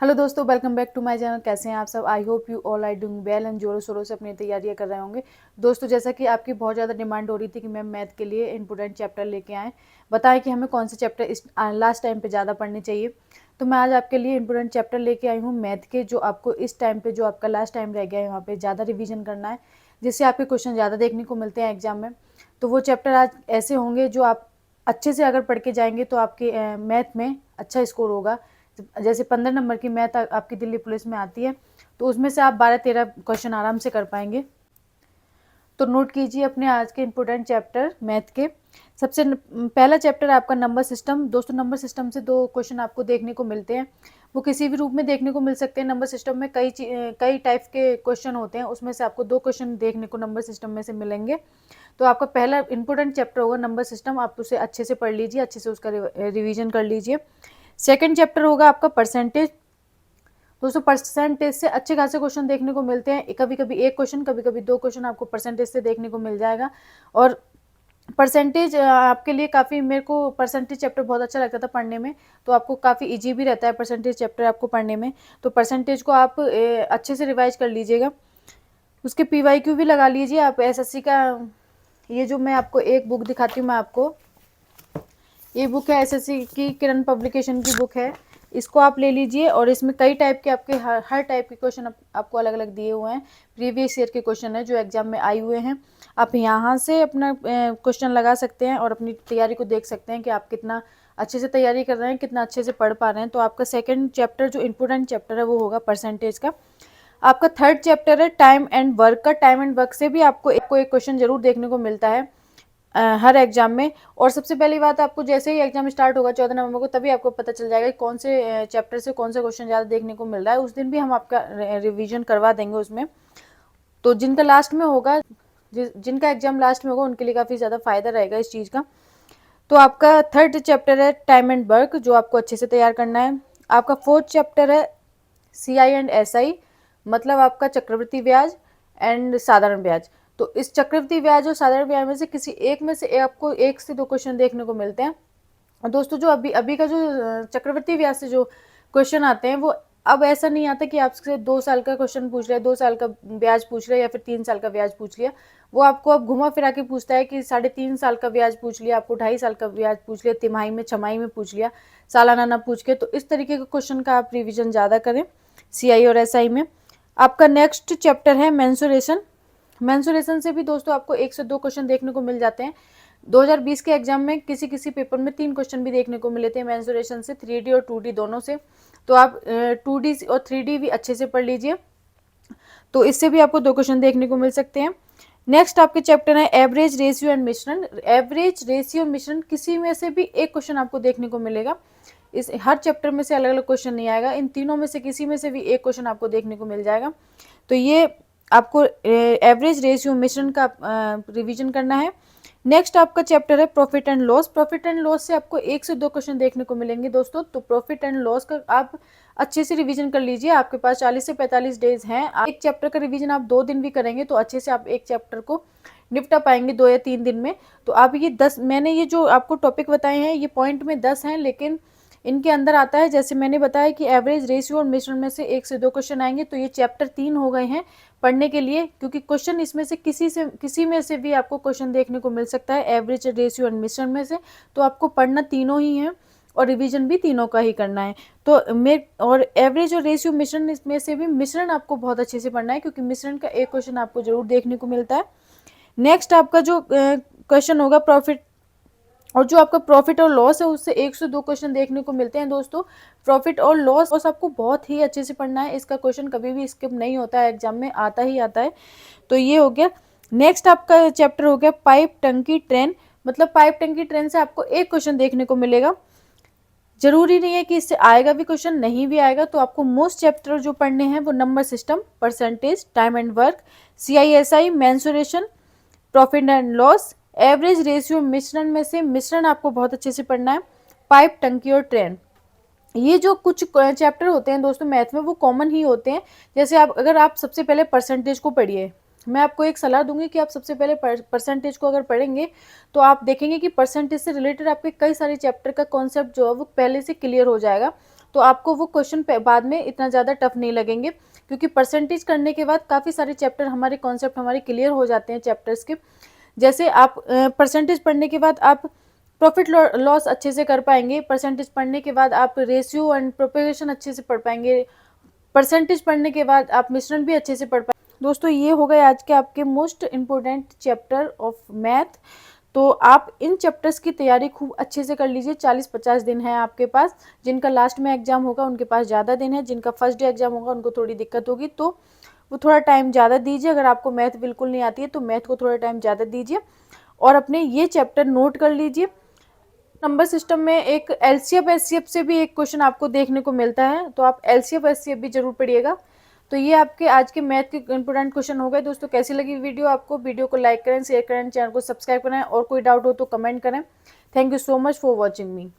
Hello दोस्तों, welcome back to my channel. कैसे हैं आप सब? I hope you all are doing well and जोरों शोरों से अपनी तैयारियां कर रहे होंगे। दोस्तों, जैसा कि आपकी बहुत ज़्यादा डिमांड हो रही थी कि मैम मैथ के लिए इंपॉर्टेंट चैप्टर लेके आएँ, बताएं कि हमें कौन से चैप्टर इस लास्ट टाइम पे ज़्यादा पढ़ने चाहिए। तो मैं आज आपके लिए इंपॉर्टेंट चैप्टर लेके आई हूँ मैथ के, जो आपको इस टाइम पे, जो आपका लास्ट टाइम रह गया है, वहाँ पे ज़्यादा रिविजन करना है, जिससे आपके क्वेश्चन ज़्यादा देखने को मिलते हैं एग्जाम में। तो वो चैप्टर आज ऐसे होंगे जो आप अच्छे से अगर पढ़ के जाएंगे तो आपके मैथ में अच्छा स्कोर होगा। जैसे 15 नंबर की मैथ आपकी दिल्ली पुलिस में आती है, तो उसमें से आप 12-13 क्वेश्चन आराम से कर पाएंगे। तो नोट कीजिए अपने आज के इंपॉर्टेंट चैप्टर मैथ के। पहला चैप्टर है आपका नंबर सिस्टम। दोस्तों, नंबर सिस्टम से दो क्वेश्चन आपको देखने को मिलते हैं। वो किसी भी रूप में देखने को मिल सकते हैं। नंबर सिस्टम में कई टाइप के क्वेश्चन होते हैं, उसमें से आपको दो क्वेश्चन देखने को नंबर सिस्टम में से मिलेंगे। तो आपका पहला इंपॉर्टेंट चैप्टर होगा नंबर सिस्टम। आप उसे अच्छे से पढ़ लीजिए, अच्छे से उसका रिविजन कर लीजिए। सेकेंड चैप्टर होगा आपका परसेंटेज। दोस्तों, परसेंटेज से अच्छे खासे क्वेश्चन देखने को मिलते हैं। कभी कभी एक क्वेश्चन, कभी कभी दो क्वेश्चन आपको परसेंटेज से देखने को मिल जाएगा। और परसेंटेज आपके लिए काफ़ी, मेरे को परसेंटेज चैप्टर बहुत अच्छा लगता था पढ़ने में। तो आपको काफ़ी इजी भी रहता है परसेंटेज चैप्टर आपको पढ़ने में। तो परसेंटेज को आप अच्छे से रिवाइज कर लीजिएगा। उसके PYQ भी लगा लीजिए आप। SSC का ये जो मैं आपको एक बुक दिखाती हूँ, मैं आपको, ये बुक है SSC की, किरण पब्लिकेशन की बुक है। इसको आप ले लीजिए और इसमें कई टाइप के आपके हर टाइप के क्वेश्चन आपको अलग अलग दिए हुए हैं। प्रीवियस ईयर के क्वेश्चन है जो एग्जाम में आए हुए हैं। आप यहाँ से अपना क्वेश्चन लगा सकते हैं और अपनी तैयारी को देख सकते हैं कि आप कितना अच्छे से तैयारी कर रहे हैं, कितना अच्छे से पढ़ पा रहे हैं। तो आपका सेकेंड चैप्टर जो इम्पोर्टेंट चैप्टर है वो होगा परसेंटेज का। आपका थर्ड चैप्टर है टाइम एंड वर्क का। टाइम एंड वर्क से भी आपको एक क्वेश्चन जरूर देखने को मिलता है हर एग्जाम में। और सबसे पहली बात, आपको जैसे ही एग्जाम स्टार्ट होगा 14 नवंबर को, तभी आपको पता चल जाएगा कि कौन से चैप्टर से कौन सा क्वेश्चन ज़्यादा देखने को मिल रहा है। उस दिन भी हम आपका रिवीजन करवा देंगे उसमें। तो जिनका लास्ट में होगा, जिनका एग्जाम लास्ट में होगा, उनके लिए काफ़ी ज़्यादा फायदा रहेगा इस चीज़ का। तो आपका थर्ड चैप्टर है टाइम एंड वर्क, जो आपको अच्छे से तैयार करना है। आपका फोर्थ चैप्टर है CI एंड SI, मतलब आपका चक्रवृद्धि ब्याज एंड साधारण ब्याज। तो इस चक्रवृद्धि ब्याज और साधारण ब्याज में से किसी एक में से आपको एक से दो क्वेश्चन देखने को मिलते हैं। और दोस्तों, जो अभी अभी का जो चक्रवृद्धि ब्याज से जो क्वेश्चन आते हैं, वो अब ऐसा नहीं आता कि आपसे 2 साल का क्वेश्चन पूछ रहे हैं, 2 साल का ब्याज पूछ रहे हैं, या फिर 3 साल का ब्याज पूछ लिया। वो आपको अब घुमा फिरा के पूछता है कि 3.5 साल का ब्याज पूछ लिया, आपको 2.5 साल का ब्याज पूछ लिया, तिमाही में, छमाही में पूछ लिया, सालाना ना पूछ के। तो इस तरीके का क्वेश्चन का आप रिविजन ज़्यादा करें CI और SI में। आपका नेक्स्ट चैप्टर है मेंसुरेशन। मेंसुरेशन से भी दोस्तों आपको एक से दो क्वेश्चन देखने को मिल जाते हैं। 2020 के एग्जाम में किसी किसी पेपर में 3 क्वेश्चन भी देखने को मिले थे मेंसुरेशन से, 3D और 2D दोनों से। तो आप 2D और 3D भी अच्छे से पढ़ लीजिए, तो इससे भी आपको 2 क्वेश्चन देखने को मिल सकते हैं। नेक्स्ट आपके चैप्टर है एवरेज, रेशियो एंड मिश्रण। एवरेज, रेशियो, मिश्रण, किसी में से भी एक क्वेश्चन आपको देखने को मिलेगा। इस हर चैप्टर में से अलग अलग क्वेश्चन नहीं आएगा, इन तीनों में से किसी में से भी एक क्वेश्चन आपको देखने को मिल जाएगा। तो ये आपको एवरेज, रेशियो, मिश्रण का रिवीजन करना है। नेक्स्ट आपका चैप्टर है profit and loss. Profit and loss से आपको एक से दो क्वेश्चन देखने को मिलेंगे दोस्तों। तो प्रॉफिट एंड लॉस का आप अच्छे से रिवीजन कर लीजिए। आपके पास 40 से 45 डेज हैं। एक चैप्टर का रिवीजन आप 2 दिन भी करेंगे तो अच्छे से आप एक चैप्टर को निपटा पाएंगे 2 या 3 दिन में। तो आप ये 10, मैंने ये जो आपको टॉपिक बताए हैं, ये पॉइंट में 10 हैं, लेकिन इनके अंदर आता है, जैसे मैंने बताया कि एवरेज, रेशियो और मिश्रण में से एक से दो क्वेश्चन आएंगे। तो ये चैप्टर 3 हो गए हैं पढ़ने के लिए, क्योंकि क्वेश्चन इसमें से किसी में से भी आपको क्वेश्चन देखने को मिल सकता है, एवरेज, रेशियो और मिश्रण में से। तो आपको पढ़ना तीनों ही है और रिवीजन भी तीनों का ही करना है। तो और एवरेज और रेशियो, मिश्रण, इसमें से भी मिश्रण आपको बहुत अच्छे से पढ़ना है, क्योंकि मिश्रण का एक क्वेश्चन आपको जरूर देखने को मिलता है। नेक्स्ट आपका जो क्वेश्चन होगा प्रॉफिट, और जो आपका प्रॉफिट और लॉस है, उससे एक से दो क्वेश्चन देखने को मिलते हैं दोस्तों। प्रॉफिट और लॉस आपको बहुत ही अच्छे से पढ़ना है। इसका क्वेश्चन कभी भी स्किप नहीं होता है, एग्जाम में आता ही आता है। तो ये हो गया। नेक्स्ट आपका चैप्टर हो गया पाइप, टंकी, ट्रेन। मतलब पाइप, टंकी, ट्रेन से आपको एक क्वेश्चन देखने को मिलेगा। जरूरी नहीं है कि इससे आएगा भी क्वेश्चन, नहीं भी आएगा। तो आपको मोस्ट चैप्टर जो पढ़ने हैं वो number system, percentage, time and work, CI/SI, mensuration, profit and loss, average, ratio, मिश्रण में से मिश्रण आपको बहुत अच्छे से पढ़ना है, पाइप, टंकी और ट्रेन। ये जो कुछ चैप्टर होते हैं दोस्तों मैथ में, वो कॉमन ही होते हैं। जैसे अगर आप सबसे पहले परसेंटेज को पढ़िए, मैं आपको एक सलाह दूंगी कि आप सबसे पहले परसेंटेज को अगर पढ़ेंगे तो आप देखेंगे कि परसेंटेज से रिलेटेड आपके कई सारे चैप्टर का कॉन्सेप्ट जो है वो पहले से क्लियर हो जाएगा। तो आपको वो क्वेश्चन बाद में इतना ज़्यादा टफ नहीं लगेंगे, क्योंकि परसेंटेज करने के बाद काफ़ी सारे चैप्टर हमारे कॉन्सेप्ट हमारे क्लियर हो जाते हैं चैप्टर्स के। जैसे आप परसेंटेज पढ़ने के बाद आप प्रॉफिट लॉस अच्छे से कर पाएंगे, परसेंटेज पढ़ने के बाद आप रेशियो एंड प्रोपेगेशन अच्छे से पढ़ पाएंगे, परसेंटेज पढ़ने के बाद आप मिश्रण भी अच्छे से पढ़ पाएंगे। दोस्तों ये हो गए आज के आपके most important chapter of math. तो आप इन चैप्टर्स की तैयारी खूब अच्छे से कर लीजिए। 40-50 दिन है आपके पास। जिनका लास्ट में एग्जाम होगा उनके पास ज़्यादा दिन है, जिनका फर्स्ट डे एग्जाम होगा उनको थोड़ी दिक्कत होगी, तो वो थोड़ा टाइम ज़्यादा दीजिए। अगर आपको मैथ बिल्कुल नहीं आती है तो मैथ को थोड़ा टाइम ज़्यादा दीजिए और अपने ये चैप्टर नोट कर लीजिए। नंबर सिस्टम में एक एलसीएफ एचसीएफ से भी एक क्वेश्चन आपको देखने को मिलता है, तो आप एलसीएफ एचसीएफ भी जरूर पढ़िएगा। तो ये आपके आज के मैथ के इंपोर्टेंट क्वेश्चन हो गए। दोस्तों कैसी लगी वीडियो आपको? वीडियो को लाइक करें, शेयर करें, चैनल को सब्सक्राइब करें और कोई डाउट हो तो कमेंट करें। Thank you so much for watching me.